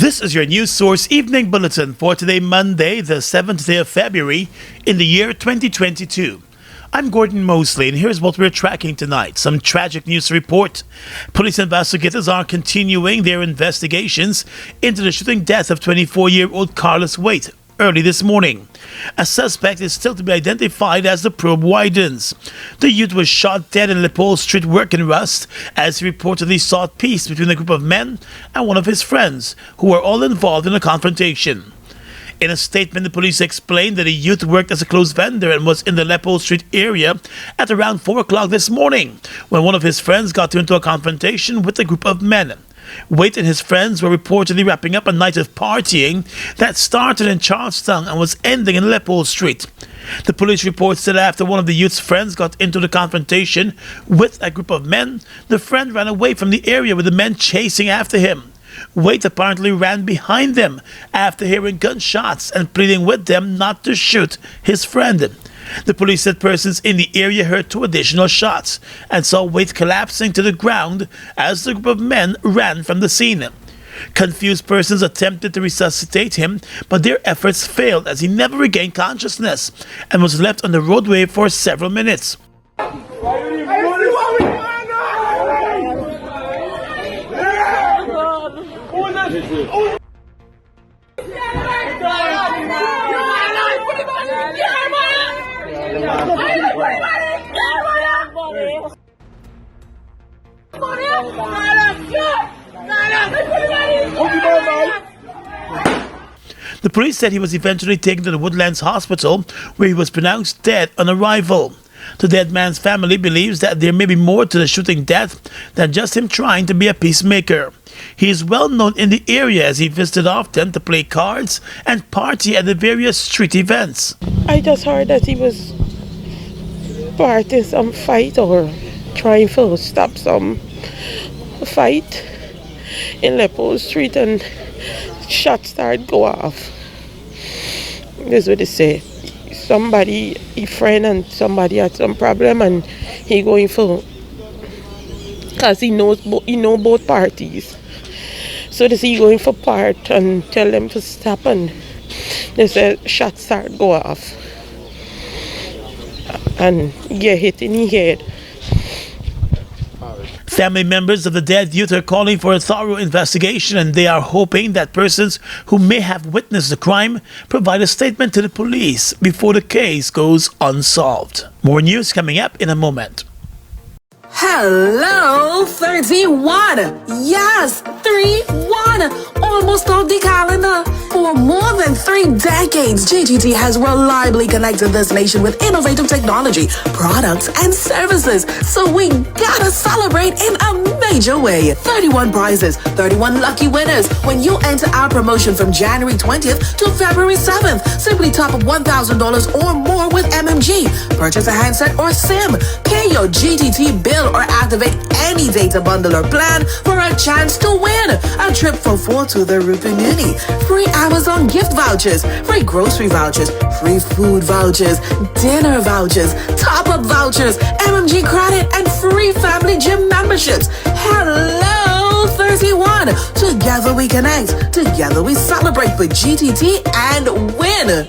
This is your News Source Evening Bulletin for today, Monday, the 7th day of February in the year 2022. I'm Gordon Mosley, and here's what we're tracking tonight. Some tragic news to report. Police investigators are continuing their investigations into the shooting death of 24-year-old Carlos Waite early this morning. A suspect is still to be identified as the probe widens. The youth was shot dead in Leopold Street work in Rust as he reportedly sought peace between a group of men and one of his friends, who were all involved in a confrontation. In a statement, the police explained that the youth worked as a clothes vendor and was in the Leopold Street area at around 4 o'clock this morning when one of his friends got into a confrontation with a group of men. Waite and his friends were reportedly wrapping up a night of partying that started in Charlestown and was ending in Leopold Street. The police report said after one of the youth's friends got into the confrontation with a group of men, the friend ran away from the area with the men chasing after him. Waite apparently ran behind them after hearing gunshots and pleading with them not to shoot his friend. The police said persons in the area heard 2 additional shots and saw Waite collapsing to the ground as the group of men ran from the scene. Confused persons attempted to resuscitate him, but their efforts failed as he never regained consciousness and was left on the roadway for several minutes. The police said he was eventually taken to the Woodlands Hospital, where he was pronounced dead on arrival. The dead man's family believes that there may be more to the shooting death than just him trying to be a peacemaker. He is well known in the area as he visited often to play cards and party at the various street events. I just heard that he was part in some fight or trying to stop some fight in Leopold Street, and shots started go off. This is what they say. Somebody, a friend and somebody had some problem and he going for, because he know both parties. So they say he going for part and tell them to stop, and they say shots start go off and get hit in the head. Family members of the dead youth are calling for a thorough investigation, and they are hoping that persons who may have witnessed the crime provide a statement to the police before the case goes unsolved. More news coming up in a moment. Hello, 31. Yes, 3-1. Almost off the calendar. For more than 3 decades, GTT has reliably connected this nation with innovative technology, products, and services. So we gotta celebrate in a major way. 31 prizes, 31 lucky winners. When you enter our promotion from January 20th to February 7th, simply top up $1,000 or more with MMG. Purchase a handset or SIM. Pay your GTT bill or activate any data bundle or plan for a chance to win a trip for 4 to the Rupununi, free Amazon gift vouchers, free grocery vouchers, free food vouchers, dinner vouchers, top-up vouchers, MMG credit, and free family gym memberships. Hello, 31. Together we connect. Together we celebrate with GTT and win.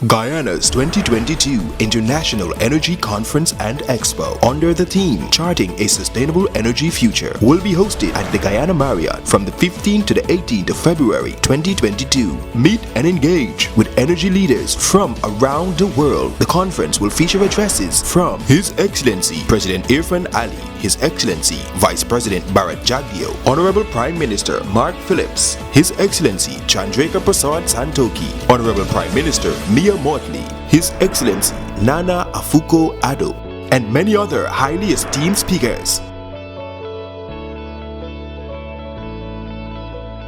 Guyana's 2022 International Energy Conference and Expo, under the theme Charting a Sustainable Energy Future, will be hosted at the Guyana Marriott from the 15th to the 18th of February 2022. Meet and engage with energy leaders from around the world. The conference will feature addresses from His Excellency President Irfan Ali, His Excellency Vice President Bharat Jagdeo, Honorable Prime Minister Mark Phillips, His Excellency Chandrika Prasad Santoki, Honorable Prime Minister Mia Motley, His Excellency Nana Akufo-Addo, and many other highly esteemed speakers.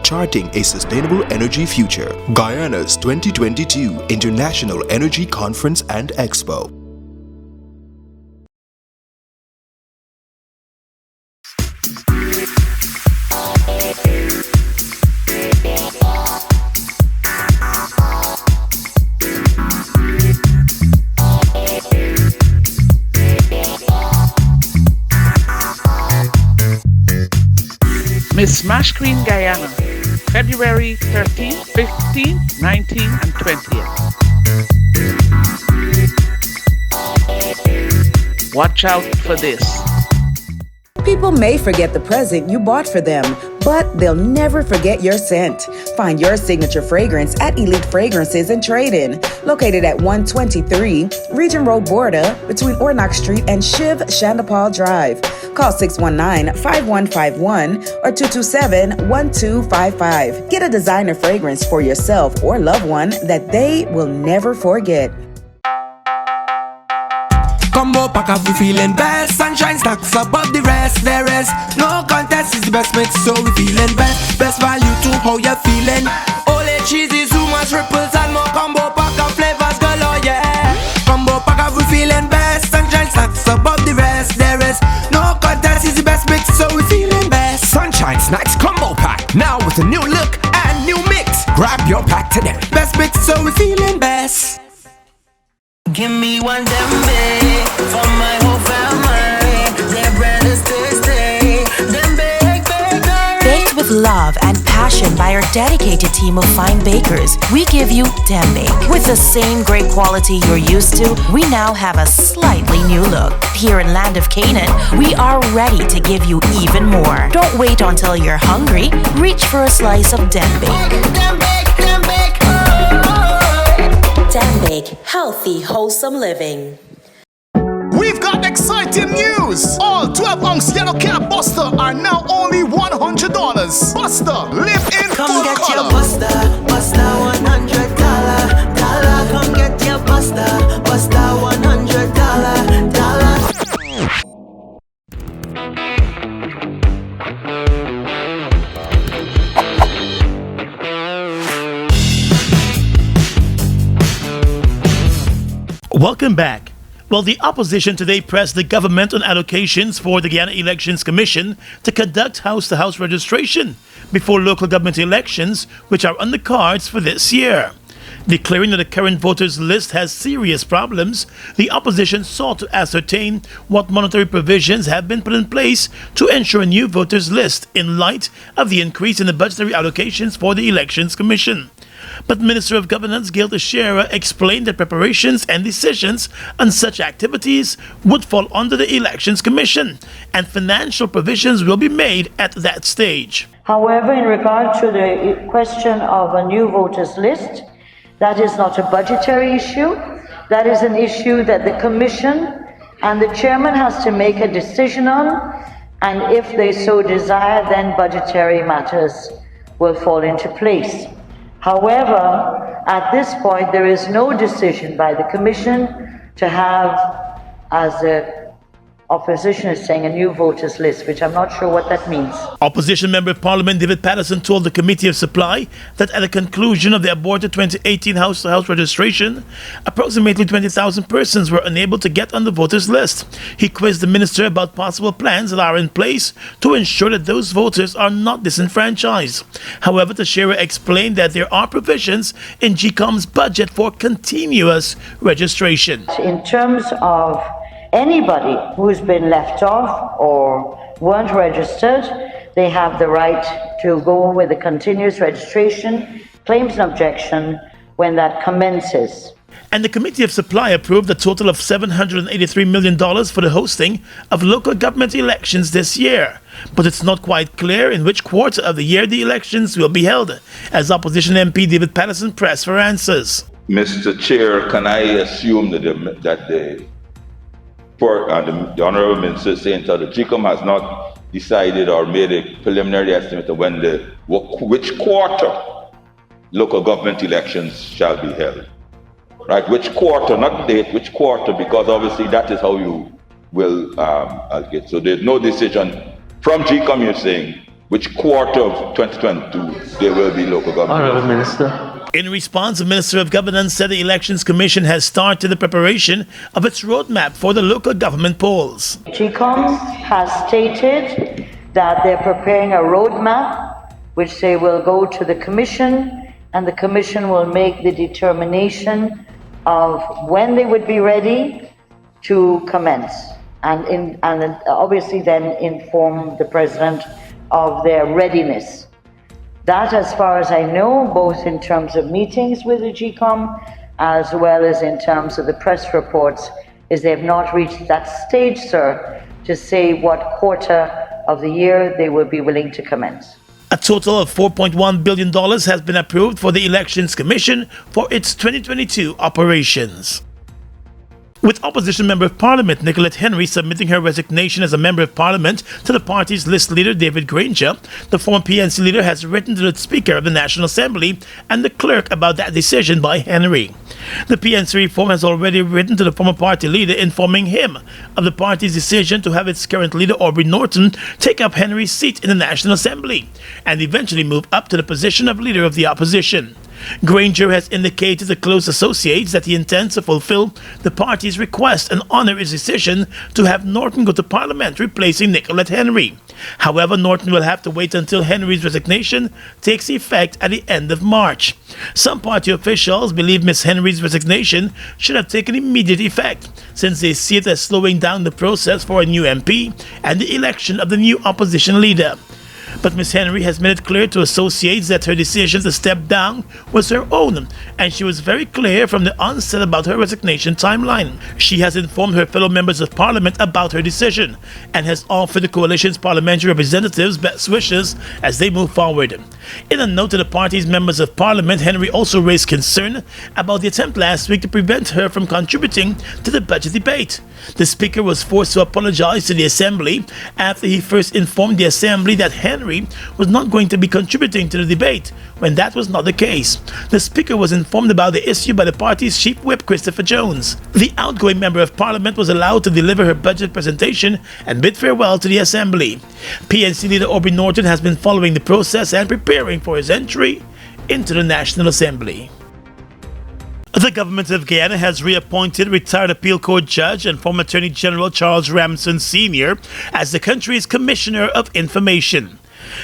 Charting a Sustainable Energy Future, Guyana's 2022 International Energy Conference and Expo. Miss Smash Screen Guyana, February 13th, 15th, 19th, and 20th. Watch out for this. People may forget the present you bought for them, but they'll never forget your scent. Find your signature fragrance at Elite Fragrances and Trade-In, located at 123 Region Road Border between Ornock Street and Shiv Chandapal Drive. Call 619-5151 or 227-1255. Get a designer fragrance for yourself or loved one that they will never forget. Combo pack of we feeling best. Sunshine stacks above the rest. There is no contest, is the best mix, so we feeling best. Best value to how you feeling. Ole cheesy, so much ripples and more combo pack of flavors galore, yeah. Combo pack of we feeling best. Sunshine stacks above the rest. There is no contest, is the best mix, so we feeling best. Sunshine Snacks Combo Pack, now with a new look and new mix. Grab your pack today. Best mix, so we feeling best. Give me one dembe for my whole family. Their bread is tasty. Dembe baker. Baked with love and passion by our dedicated team of fine bakers, we give you dembe. With the same great quality you're used to, we now have a slightly new look. Here in Land of Canaan, we are ready to give you even more. Don't wait until you're hungry. Reach for a slice of dembe. Dambake, healthy, wholesome living. We've got exciting news! All 12-ounce yellow cab Buster are now only $100. Buster, live in Come full get color. your Buster, Buster $100. Come get your Buster, Buster $100. Welcome back. Well, the opposition today pressed the government on allocations for the Guyana Elections Commission to conduct house-to-house registration before local government elections, which are on the cards for this year. Declaring that the current voters list has serious problems, the opposition sought to ascertain what monetary provisions have been put in place to ensure a new voters list in light of the increase in the budgetary allocations for the Elections Commission. But Minister of Governance Gil Teixeira explained that preparations and decisions on such activities would fall under the Elections Commission, and financial provisions will be made at that stage. However, in regard to the question of a new voters list, that is not a budgetary issue. That is an issue that the Commission and the chairman has to make a decision on, and if they so desire, then budgetary matters will fall into place. However, at this point, there is no decision by the Commission to have, as the opposition is saying, a new voters list, which I'm not sure what that means. Opposition Member of Parliament David Patterson told the Committee of Supply that at the conclusion of the aborted 2018 house-to-house registration, approximately 20,000 persons were unable to get on the voters list. He quizzed the minister about possible plans that are in place to ensure that those voters are not disenfranchised. However, Teixeira explained that there are provisions in GCOM's budget for continuous registration. In terms of anybody who's been left off or weren't registered, they have the right to go with a continuous registration, claims and objection when that commences. And the Committee of Supply approved a total of $783 million for the hosting of local government elections this year. But it's not quite clear in which quarter of the year the elections will be held, as Opposition MP David Patterson pressed for answers. Mr. Chair, can I assume that the Honourable Minister is saying that the GCOM has not decided or made a preliminary estimate of which quarter local government elections shall be held? Right, which quarter, not date, which quarter, because obviously that is how you will allocate. So there's no decision from GCOM, you're saying, which quarter of 2022 there will be local government. Honourable Minister. In response, the Minister of Governance said the Elections Commission has started the preparation of its roadmap for the local government polls. GCOM has stated that they're preparing a roadmap which they will go to the Commission, and the Commission will make the determination of when they would be ready to commence, and obviously then inform the President of their readiness. That, as far as I know, both in terms of meetings with the GCOM as well as in terms of the press reports, is they have not reached that stage, sir, to say what quarter of the year they will be willing to commence. A total of $4.1 billion has been approved for the Elections Commission for its 2022 operations. With Opposition Member of Parliament Nicolette Henry submitting her resignation as a Member of Parliament to the party's list leader David Granger, the former PNC leader has written to the Speaker of the National Assembly and the clerk about that decision by Henry. The PNC reform has already written to the former party leader informing him of the party's decision to have its current leader Aubrey Norton take up Henry's seat in the National Assembly and eventually move up to the position of Leader of the Opposition. Granger has indicated to close associates that he intends to fulfill the party's request and honor his decision to have Norton go to Parliament, replacing Nicolette Henry. However, Norton will have to wait until Henry's resignation takes effect at the end of March. Some party officials believe Ms. Henry's resignation should have taken immediate effect, since they see it as slowing down the process for a new MP and the election of the new opposition leader. But Ms. Henry has made it clear to associates that her decision to step down was her own, and she was very clear from the onset about her resignation timeline. She has informed her fellow members of Parliament about her decision and has offered the coalition's parliamentary representatives best wishes as they move forward. In a note to the party's members of Parliament, Henry also raised concern about the attempt last week to prevent her from contributing to the budget debate. The Speaker was forced to apologize to the Assembly after he first informed the Assembly that Henry was not going to be contributing to the debate, when that was not the case. The Speaker was informed about the issue by the party's Chief Whip, Christopher Jones. The outgoing Member of Parliament was allowed to deliver her budget presentation and bid farewell to the Assembly. PNC leader Aubrey Norton has been following the process and preparing for his entry into the National Assembly. The government of Guyana has reappointed retired appeal court judge and former Attorney General Charles Ramson Sr. as the country's Commissioner of Information.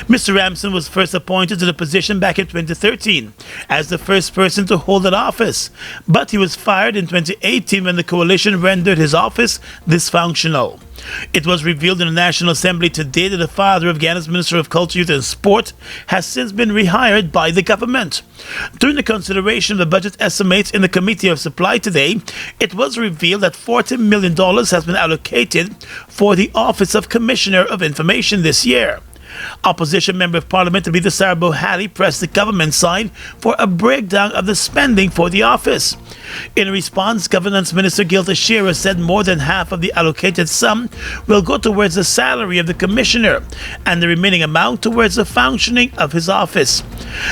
Mr. Ramson was first appointed to the position back in 2013 as the first person to hold that office, but he was fired in 2018 when the coalition rendered his office dysfunctional. It was revealed in the National Assembly today that the father of Guyana's Minister of Culture, Youth and Sport has since been rehired by the government. During the consideration of the budget estimates in the Committee of Supply today, it was revealed that $40 million has been allocated for the Office of Commissioner of Information this year. Opposition Member of Parliament Abida Sarbo Halley pressed the government side for a breakdown of the spending for the office. In response, Governance Minister Gilda Shearer said more than half of the allocated sum will go towards the salary of the commissioner and the remaining amount towards the functioning of his office.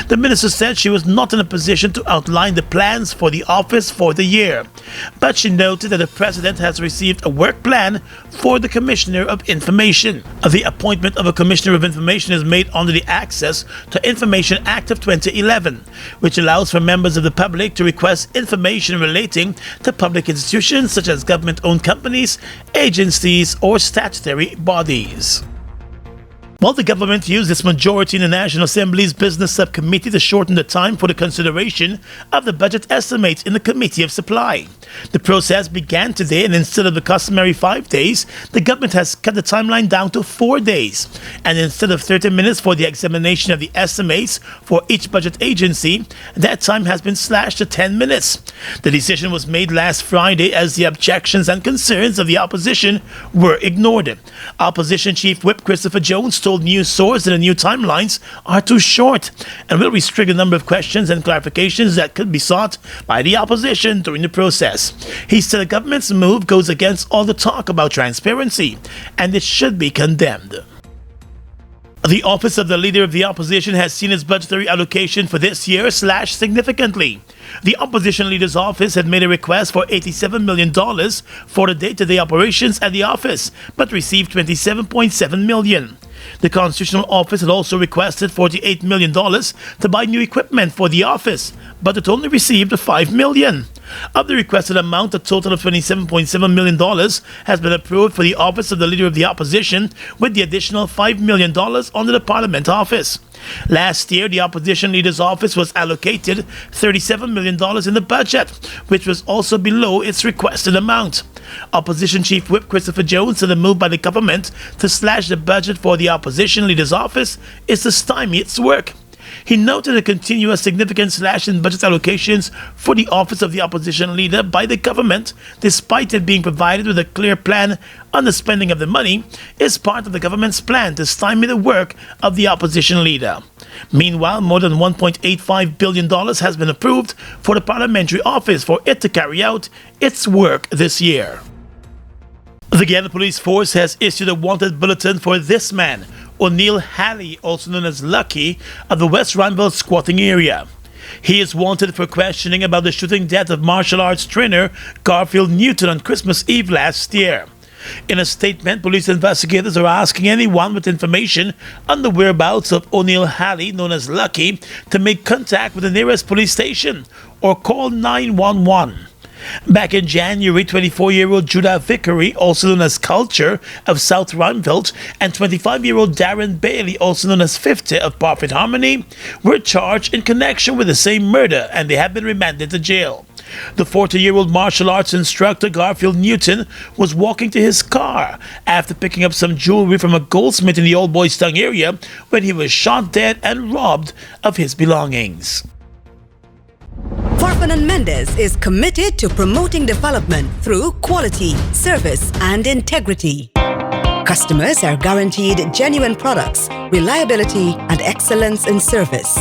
The minister said she was not in a position to outline the plans for the office for the year, but she noted that the President has received a work plan for the Commissioner of Information. The appointment of a Commissioner of Information is made under the Access to Information Act of 2011, which allows for members of the public to request information relating to public institutions such as government-owned companies, agencies, or statutory bodies. While the government used its majority in the National Assembly's Business Subcommittee to shorten the time for the consideration of the budget estimates in the Committee of Supply. The process began today, and instead of the customary 5 days, the government has cut the timeline down to 4 days. And instead of 30 minutes for the examination of the estimates for each budget agency, that time has been slashed to 10 minutes. The decision was made last Friday as the objections and concerns of the opposition were ignored. Opposition Chief Whip Christopher Jones told News Source that the new timelines are too short and will restrict the number of questions and clarifications that could be sought by the opposition during the process. He said the government's move goes against all the talk about transparency and it should be condemned. The office of the Leader of the Opposition has seen its budgetary allocation for this year slashed significantly. The opposition leader's office had made a request for $87 million for the day-to-day operations at the office, but received $27.7 million. The Constitutional Office had also requested $48 million to buy new equipment for the office, but it only received $5 million. Of the requested amount, a total of $27.7 million has been approved for the Office of the Leader of the Opposition, with the additional $5 million under the Parliament Office. Last year, the Opposition Leader's Office was allocated $37 million in the budget, which was also below its requested amount. Opposition Chief Whip Christopher Jones said the move by the government to slash the budget for the opposition leader's office is to stymie its work. He noted a continuous significant slash in budget allocations for the office of the opposition leader by the government, despite it being provided with a clear plan on the spending of the money, is part of the government's plan to stymie the work of the opposition leader. Meanwhile, more than $1.85 billion has been approved for the parliamentary office for it to carry out its work this year. The Guyana Police Force has issued a wanted bulletin for this man, O'Neill Halley, also known as Lucky, of the West Ranville squatting area. He is wanted for questioning about the shooting death of martial arts trainer Garfield Newton on Christmas Eve last year. In a statement, police investigators are asking anyone with information on the whereabouts of O'Neill Halley, known as Lucky, to make contact with the nearest police station or call 911. Back in January, 24-year-old Judah Vickery, also known as Culture, of South Ranville, and 25-year-old Darren Bailey, also known as 50, of Prophet Harmony, were charged in connection with the same murder, and they have been remanded to jail. The 40-year-old martial arts instructor Garfield Newton was walking to his car after picking up some jewelry from a goldsmith in the Old Boys Town area when he was shot dead and robbed of his belongings. Farfan and Mendes is committed to promoting development through quality, service, and integrity. Customers are guaranteed genuine products, reliability, and excellence in service.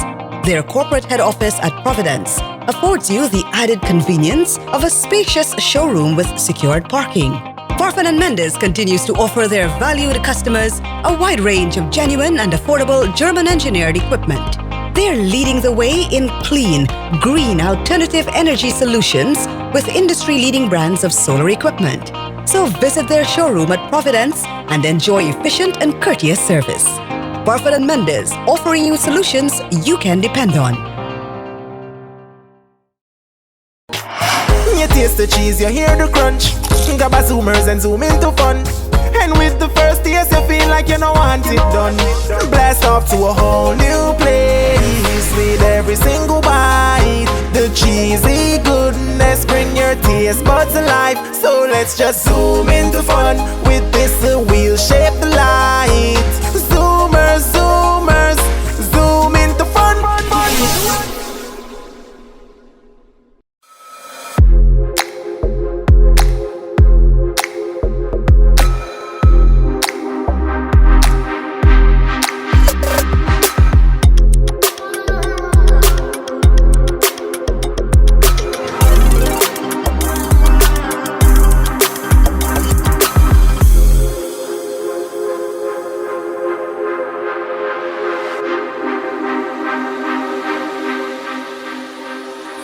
Their corporate head office at Providence affords you the added convenience of a spacious showroom with secured parking. Farfan and Mendes continues to offer their valued customers a wide range of genuine and affordable German-engineered equipment. They're leading the way in clean, green alternative energy solutions with industry-leading brands of solar equipment. So visit their showroom at Providence and enjoy efficient and courteous service. Farfan and Mendes, offering you solutions you can depend on. You taste the cheese, you hear the crunch. Grab a zoomers and zoom into fun. And with the first taste, you feel like you don't want it done. Blast off to a whole new place with every single bite. The cheesy goodness bring your taste buds alive. So let's just zoom into fun with this wheel-shaped light. Zoomers, zoomers, zoom into fun.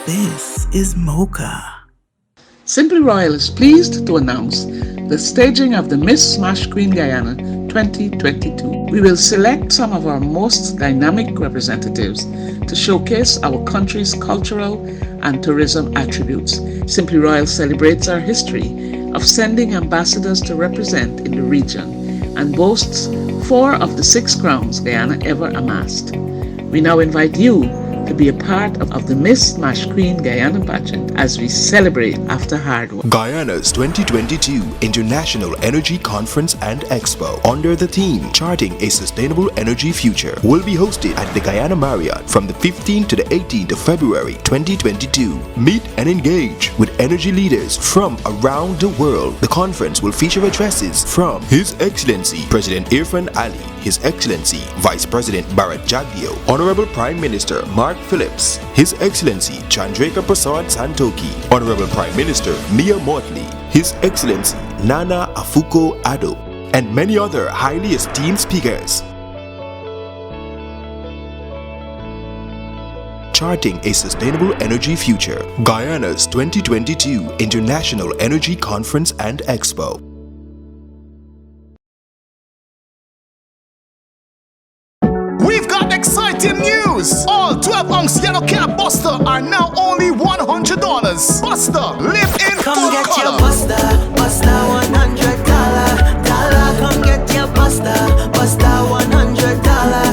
This is Mocha. Simply Royal is pleased to announce the staging of the Miss Smash Queen Guyana 2022. We will select some of our most dynamic representatives to showcase our country's cultural and tourism attributes. Simply Royal celebrates our history of sending ambassadors to represent in the region and boasts 4 of the 6 crowns Guyana ever amassed. We now invite you to be a part of the Miss Smash Queen Guyana pageant as we celebrate after hard work. Guyana's 2022 International Energy Conference and Expo, under the theme Charting a Sustainable Energy Future, will be hosted at the Guyana Marriott from the 15th to the 18th of February 2022. Meet and engage with energy leaders from around the world. The conference will feature addresses from His Excellency President Irfan Ali, His Excellency Vice President Bharat Jagdeo, Honorable Prime Minister Mark Phillips, His Excellency Chandrika Prasad Santoki, Honorable Prime Minister Mia Motley, His Excellency Nana Afuko Addo, and many other highly esteemed speakers. Charting a Sustainable Energy Future, Guyana's 2022 International Energy Conference and Expo. We've got exciting news! All 12 ounce yellow cab Buster are now only $100. Buster, live in Come full get your color. Buster, Buster $100, dollar. Come get your Buster, Buster $100, dollar.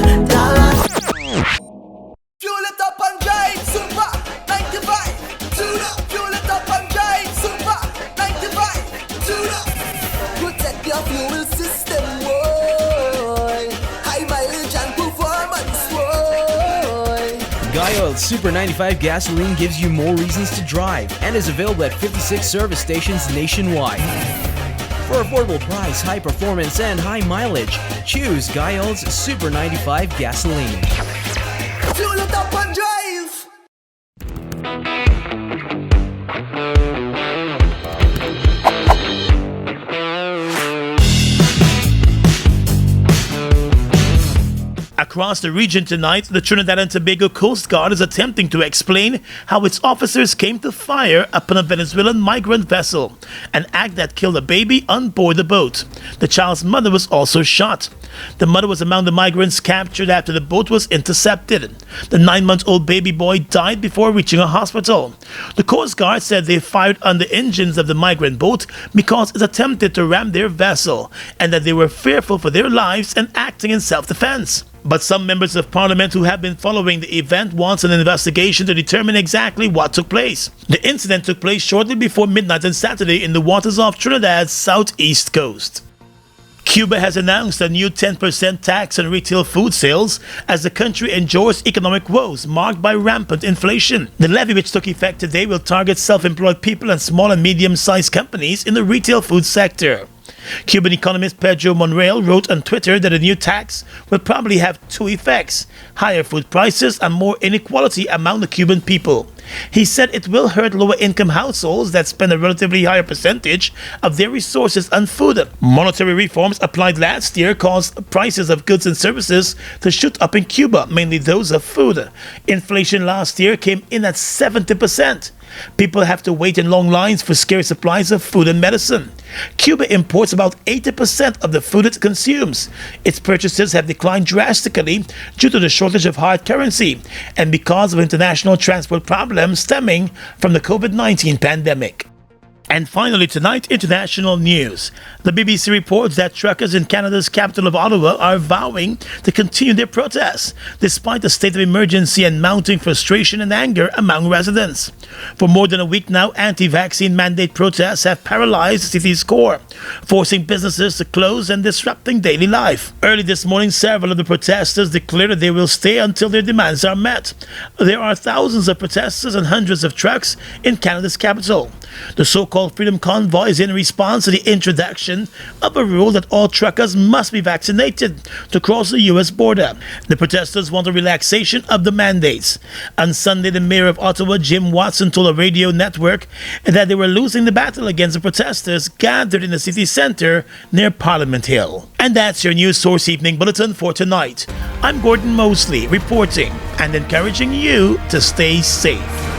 Fuel it up and drive, super 95 to the fuel it up and drive, super 95 to your fuel system, boy. High mileage and performance, boy. Guy Oil Super 95 gasoline gives you more reasons to drive and is available at 56 service stations nationwide. For affordable price, high performance, and high mileage, choose Guy Oil's Super 95 gasoline. Fuel it up and drive. Across the region tonight, the Trinidad and Tobago Coast Guard is attempting to explain how its officers came to fire upon a Venezuelan migrant vessel, an act that killed a baby on board the boat. The child's mother was also shot. The mother was among the migrants captured after the boat was intercepted. The 9-month-old baby boy died before reaching a hospital. The Coast Guard said they fired on the engines of the migrant boat because it attempted to ram their vessel, and that they were fearful for their lives and acting in self-defense. But some members of parliament who have been following the event want an investigation to determine exactly what took place. The incident took place shortly before midnight on Saturday in the waters off Trinidad's southeast coast. Cuba has announced a new 10% tax on retail food sales as the country endures economic woes marked by rampant inflation. The levy, which took effect today, will target self-employed people and small and medium-sized companies in the retail food sector. Cuban economist Pedro Monreal wrote on Twitter that the new tax will probably have two effects: higher food prices and more inequality among the Cuban people. He said it will hurt lower-income households that spend a relatively higher percentage of their resources on food. Monetary reforms applied last year caused prices of goods and services to shoot up in Cuba, mainly those of food. Inflation last year came in at 70%. People have to wait in long lines for scarce supplies of food and medicine. Cuba imports about 80% of the food it consumes. Its purchases have declined drastically due to the shortage of hard currency and because of international transport problems stemming from the COVID-19 pandemic. And finally tonight, international news. The BBC reports that truckers in Canada's capital of Ottawa are vowing to continue their protests, despite the state of emergency and mounting frustration and anger among residents. For more than a week now, anti-vaccine mandate protests have paralyzed the city's core, forcing businesses to close and disrupting daily life. Early this morning, several of the protesters declared that they will stay until their demands are met. There are thousands of protesters and hundreds of trucks in Canada's capital. The so-called Freedom Convoy is in response to the introduction of a rule that all truckers must be vaccinated to cross the U.S. border. The protesters want a relaxation of the mandates. On Sunday, the mayor of Ottawa, Jim Watson, told a radio network that they were losing the battle against the protesters gathered in the city centre near Parliament Hill. And that's your News Source Evening Bulletin for tonight. I'm Gordon Mosley, reporting and encouraging you to stay safe.